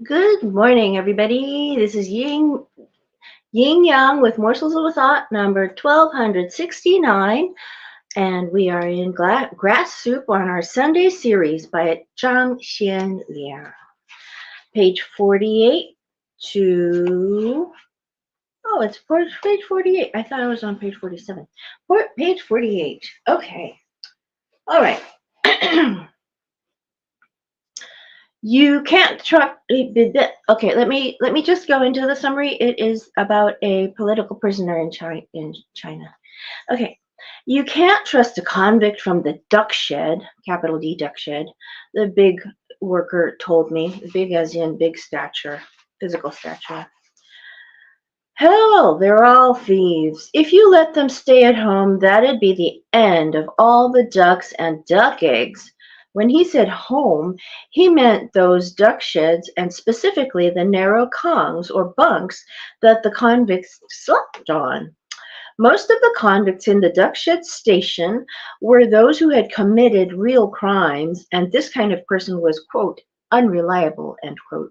Good morning, everybody. This is Yang with Morsels of Thought, number 1269, and we are in Grass Soup on our Sunday series by Zhang Xianliang. Page 48 to it's page 48. I thought I was on page 47. Page 48. Okay. All right. You can't trust. Okay, let me just go into the summary. It is about a political prisoner in China. Okay, you can't trust a convict from the duck shed, capital D duck shed. The big worker told me, big as in big stature, physical stature. Hell, they're all thieves. If you let them stay at home, that'd be the end of all the ducks and duck eggs. When he said home, he meant those duck sheds and specifically the narrow kongs or bunks that the convicts slept on. Most of the convicts in the duck shed station were those who had committed real crimes, and this kind of person was, quote, unreliable, end quote.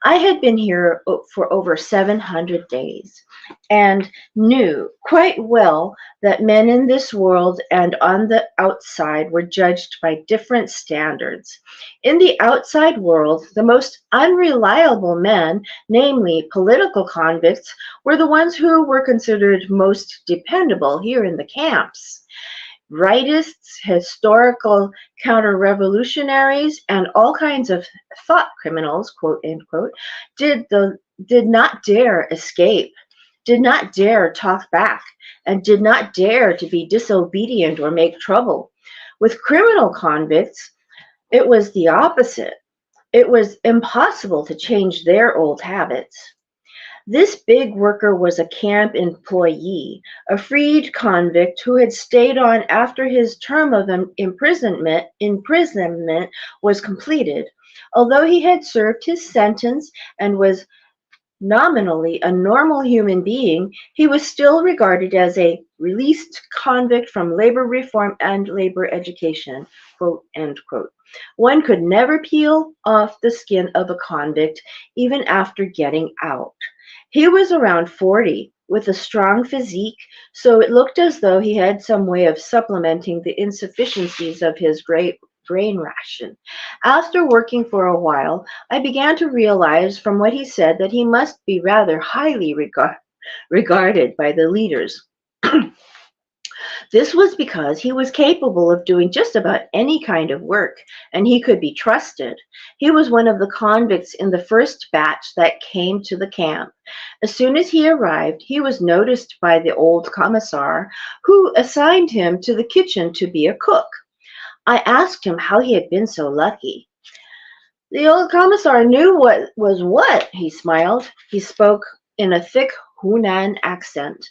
I had been here for over 700 days and knew quite well that men in this world and on the outside were judged by different standards. In the outside world, the most unreliable men, namely political convicts, were the ones who were considered most dependable here in the camps. Rightists, historical counter-revolutionaries, and all kinds of thought criminals, quote unquote, did not dare escape, did not dare talk back, and did not dare to be disobedient or make trouble. With criminal convicts, it was the opposite. It was impossible to change their old habits. This big worker was a camp employee, a freed convict who had stayed on after his term of imprisonment was completed. Although he had served his sentence and was nominally a normal human being, he was still regarded as a released convict from labor reform and labor education, quote, end quote. One could never peel off the skin of a convict, even after getting out. He was around 40, with a strong physique, so it looked as though he had some way of supplementing the insufficiencies of his great grain ration. After working for a while, I began to realize from what he said that he must be rather highly regarded by the leaders. This was because he was capable of doing just about any kind of work, and he could be trusted. He was one of the convicts in the first batch that came to the camp. As soon as he arrived, he was noticed by the old commissar, who assigned him to the kitchen to be a cook. I asked him how he had been so lucky. The old commissar knew what was what, he smiled. He spoke in a thick Hunan accent.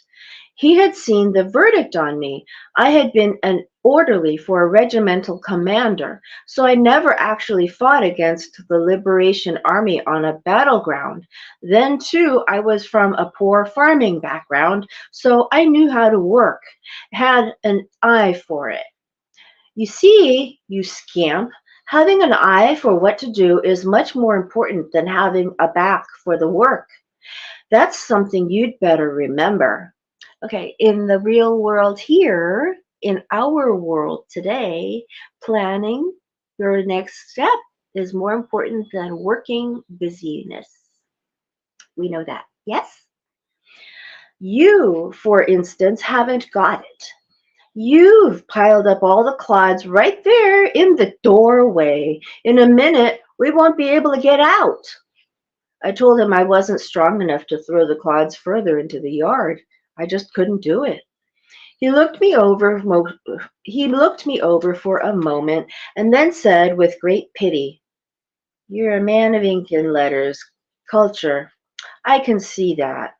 He had seen the verdict on me. I had been an orderly for a regimental commander, so I never actually fought against the Liberation Army on a battleground. Then, too, I was from a poor farming background, so I knew how to work, had an eye for it. You see, you scamp, having an eye for what to do is much more important than having a back for the work. That's something you'd better remember. Okay, in the real world here, in our world today, planning your next step is more important than working busyness. We know that. Yes? You, for instance, haven't got it. You've piled up all the clods right there in the doorway. In a minute, we won't be able to get out. I told him I wasn't strong enough to throw the clods further into the yard. I just couldn't do it. He looked me over for a moment and then said with great pity, "You're a man of ink and letters, culture. I can see that.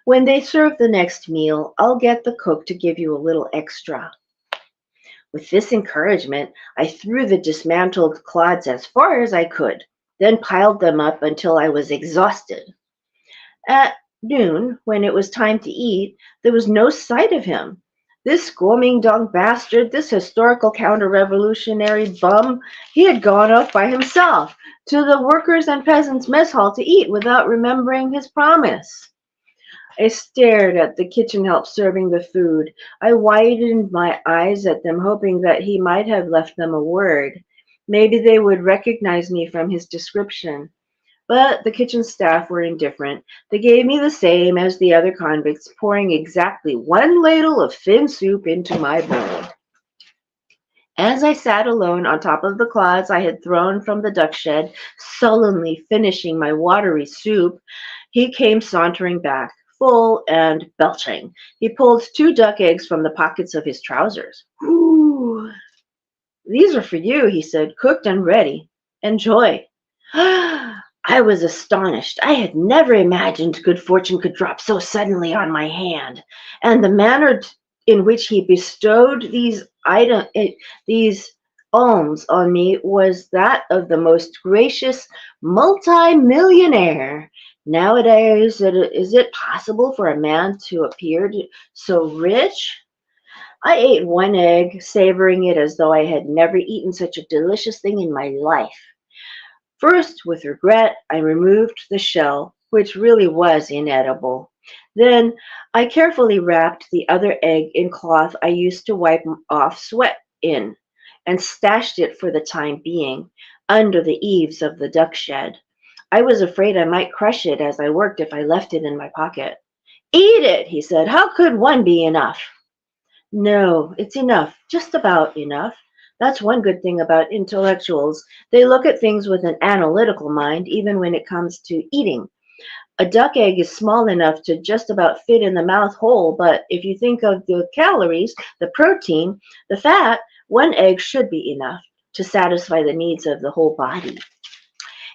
When they serve the next meal, I'll get the cook to give you a little extra." With this encouragement, I threw the dismantled clods as far as I could, then piled them up until I was exhausted. At noon, when it was time to eat, there was no sight of him. This Kuomingdong bastard, this historical counter-revolutionary bum, he had gone off by himself to the workers' and peasants' mess hall to eat without remembering his promise. I stared at the kitchen help serving the food. I widened my eyes at them, hoping that he might have left them a word. Maybe they would recognize me from his description. But the kitchen staff were indifferent. They gave me the same as the other convicts, pouring exactly one ladle of thin soup into my bowl. As I sat alone on top of the clods I had thrown from the duck shed, sullenly finishing my watery soup, he came sauntering back, full and belching. He pulled 2 duck eggs from the pockets of his trousers. "Ooh, these are for you," he said, "cooked and ready. Enjoy." I was astonished. I had never imagined good fortune could drop so suddenly on my hand, and the manner in which he bestowed these alms on me was that of the most gracious multi-millionaire. Nowadays, is it possible for a man to appear so rich? I ate 1 egg, savoring it as though I had never eaten such a delicious thing in my life. First, with regret, I removed the shell, which really was inedible. Then I carefully wrapped the other egg in cloth I used to wipe off sweat in, and stashed it for the time being under the eaves of the duck shed. I was afraid I might crush it as I worked if I left it in my pocket. "Eat it," he said. "How could one be enough?" No, it's enough, just about enough. That's one good thing about intellectuals. They look at things with an analytical mind, even when it comes to eating. A duck egg is small enough to just about fit in the mouth hole, but if you think of the calories, the protein, the fat, 1 egg should be enough to satisfy the needs of the whole body.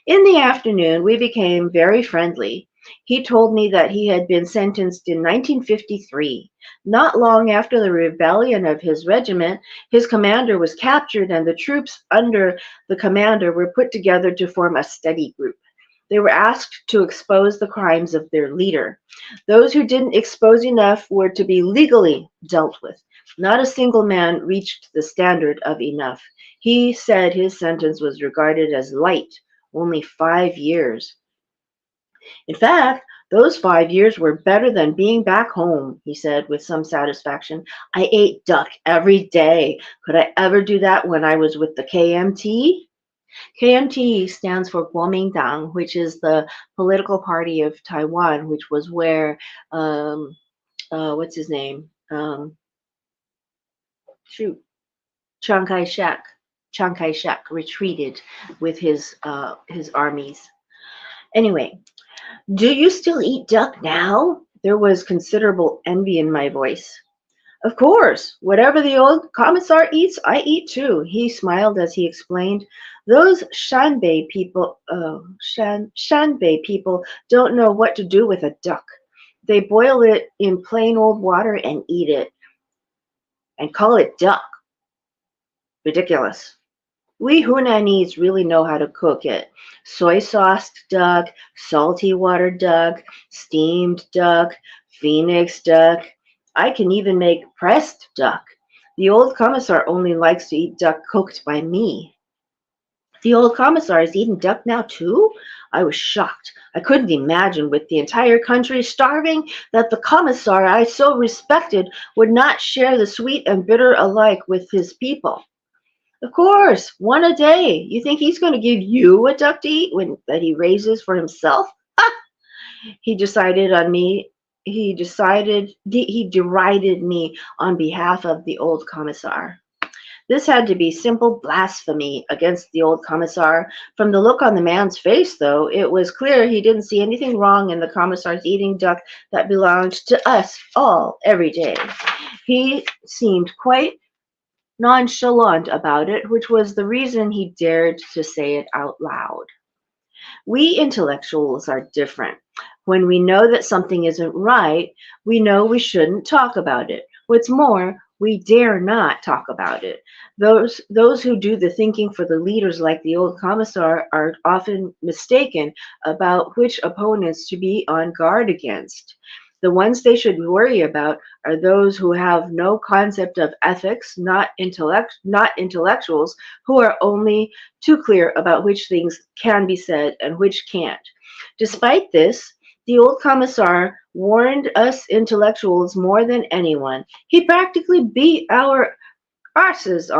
In the afternoon, we became very friendly. He told me that he had been sentenced in 1953. Not long after the rebellion of his regiment, his commander was captured and the troops under the commander were put together to form a study group. They were asked to expose the crimes of their leader. Those who didn't expose enough were to be legally dealt with. Not a single man reached the standard of enough. He said his sentence was regarded as light, only 5 years. In fact, those 5 years were better than being back home, he said with some satisfaction. I ate duck every day. Could I ever do that when I was with the KMT? KMT stands for Kuomintang, which is the political party of Taiwan, which was where, what's his name? Shoot, Chiang Kai-shek. Chiang Kai-shek retreated with his armies. Anyway, do you still eat duck now? There was considerable envy in my voice. Of course, whatever the old commissar eats, I eat too. He smiled as he explained. Those Shanbei people don't know what to do with a duck. They boil it in plain old water and eat it, and call it duck. Ridiculous. We Hunanese really know how to cook it. Soy sauced duck, salty water duck, steamed duck, phoenix duck. I can even make pressed duck. The old commissar only likes to eat duck cooked by me. The old commissar is eating duck now too? I was shocked. I couldn't imagine, with the entire country starving, that the commissar I so respected would not share the sweet and bitter alike with his people. Of course, 1 a day. You think he's going to give you a duck to eat that he raises for himself? Ah! He decided on me. He derided me on behalf of the old commissar. This had to be simple blasphemy against the old commissar. From the look on the man's face, though, it was clear he didn't see anything wrong in the commissar's eating duck that belonged to us all every day. He seemed quite nonchalant about it, which was the reason he dared to say it out loud. We intellectuals are different. When we know that something isn't right, we know we shouldn't talk about it. What's more, we dare not talk about it. Those who do the thinking for the leaders, like the old commissar, are often mistaken about which opponents to be on guard against. The ones they should worry about are those who have no concept of ethics, not intellectuals who are only too clear about which things can be said and which can't. Despite this, the old commissar warned us intellectuals more than anyone. He practically beat our arses,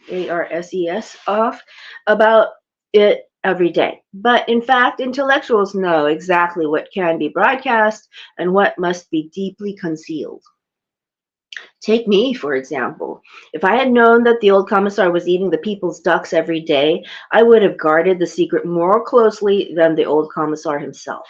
A-R-S-E-S, off about it every day. But in fact, intellectuals know exactly what can be broadcast and what must be deeply concealed. Take me, for example. If I had known that the old commissar was eating the people's ducks every day, I would have guarded the secret more closely than the old commissar himself.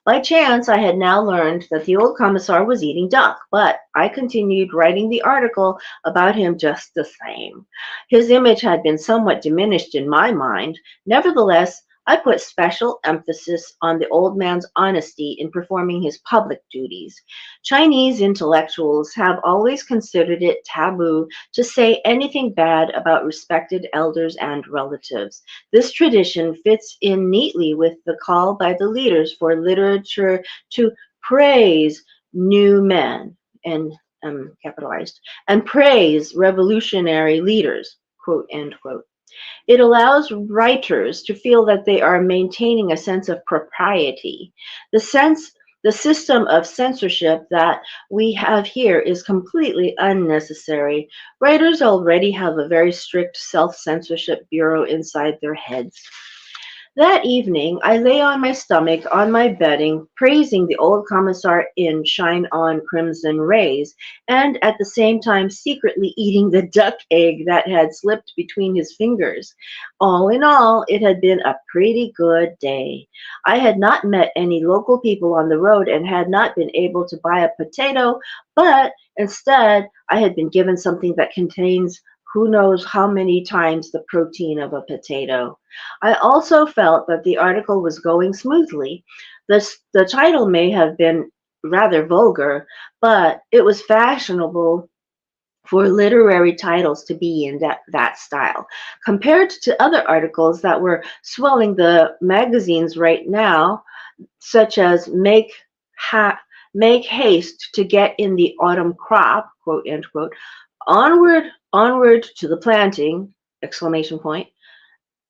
By chance, I had now learned that the old commissar was eating duck, but I continued writing the article about him just the same. His image had been somewhat diminished in my mind. Nevertheless, I put special emphasis on the old man's honesty in performing his public duties. Chinese intellectuals have always considered it taboo to say anything bad about respected elders and relatives. This tradition fits in neatly with the call by the leaders for literature to praise new men, and capitalized, and praise revolutionary leaders, quote, end quote. It allows writers to feel that they are maintaining a sense of propriety. The sense the system of censorship that we have here is completely unnecessary. Writers already have a very strict self-censorship bureau inside their heads. That evening, I lay on my stomach on my bedding, praising the old commissar in Shine On Crimson Rays, and at the same time secretly eating the duck egg that had slipped between his fingers. All in all, it had been a pretty good day. I had not met any local people on the road and had not been able to buy a potato, but instead I had been given something that contains who knows how many times the protein of a potato. I also felt that the article was going smoothly. The title may have been rather vulgar, but it was fashionable for literary titles to be in that style. Compared to other articles that were swelling the magazines right now, such as Make haste to get in the autumn crop, quote, end quote, onward to the planting, exclamation point.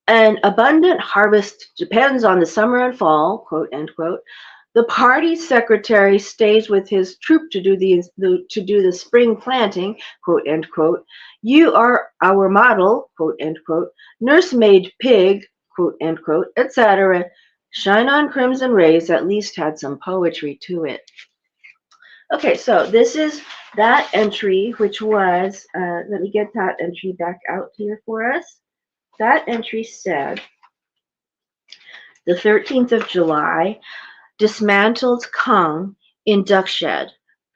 An abundant harvest depends on the summer and fall, quote, end quote. The party secretary stays with his troop to do the spring planting, quote, end quote. You are our model, quote, end quote. Nursemaid pig, quote, end quote, etc. Shine On Crimson Rays at least had some poetry to it. Okay, so this is that entry, which was, let me get that entry back out here for us. That entry said, the 13th of July, dismantled Kang in duck shed,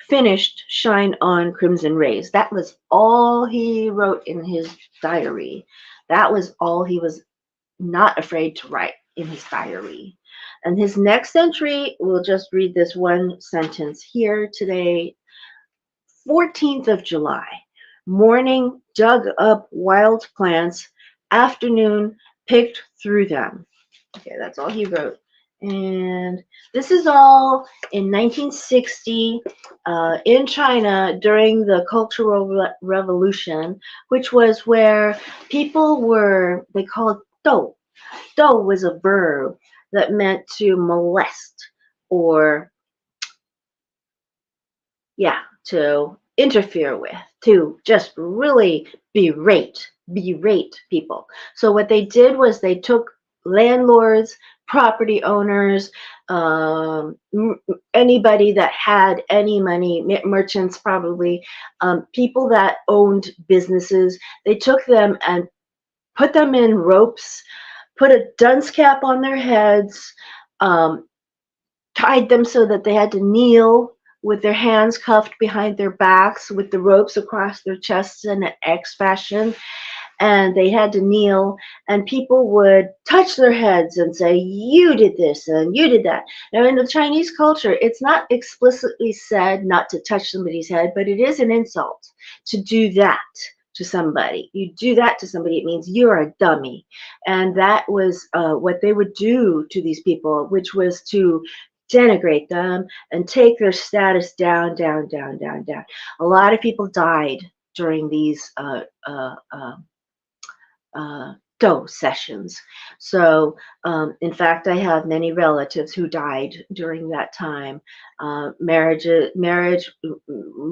finished Shine On Crimson Rays. That was all he wrote in his diary. That was all he was not afraid to write in his diary. And his next entry, we'll just read this one sentence here today. 14th of July, morning, dug up wild plants, afternoon, picked through them. Okay, that's all he wrote. And this is all in 1960 in China during the Cultural Revolution, which was where people were, they called dou. Dou was a verb that meant to molest or, yeah, to interfere with, to just really berate people. So what they did was they took landlords, property owners, anybody that had any money, merchants probably, people that owned businesses, they took them and put them in ropes, put a dunce cap on their heads, tied them so that they had to kneel with their hands cuffed behind their backs with the ropes across their chests in an X fashion. And they had to kneel, and people would touch their heads and say, you did this and you did that. Now, in the Chinese culture, it's not explicitly said not to touch somebody's head, but it is an insult to do that to somebody. You do that to somebody, it means you're a dummy. And that was what they would do to these people, which was to denigrate them and take their status down, down, down, down, down. A lot of people died during these dough sessions. So, in fact, I have many relatives who died during that time.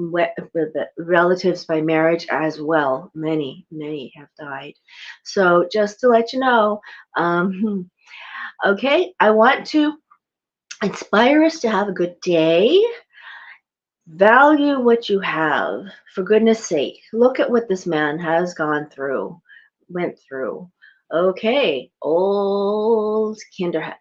With relatives by marriage as well. Many, many have died. So, just to let you know, okay, I want to inspire us to have a good day. Value what you have. For goodness sake, look at what this man has went through. Okay, old Kinderheck.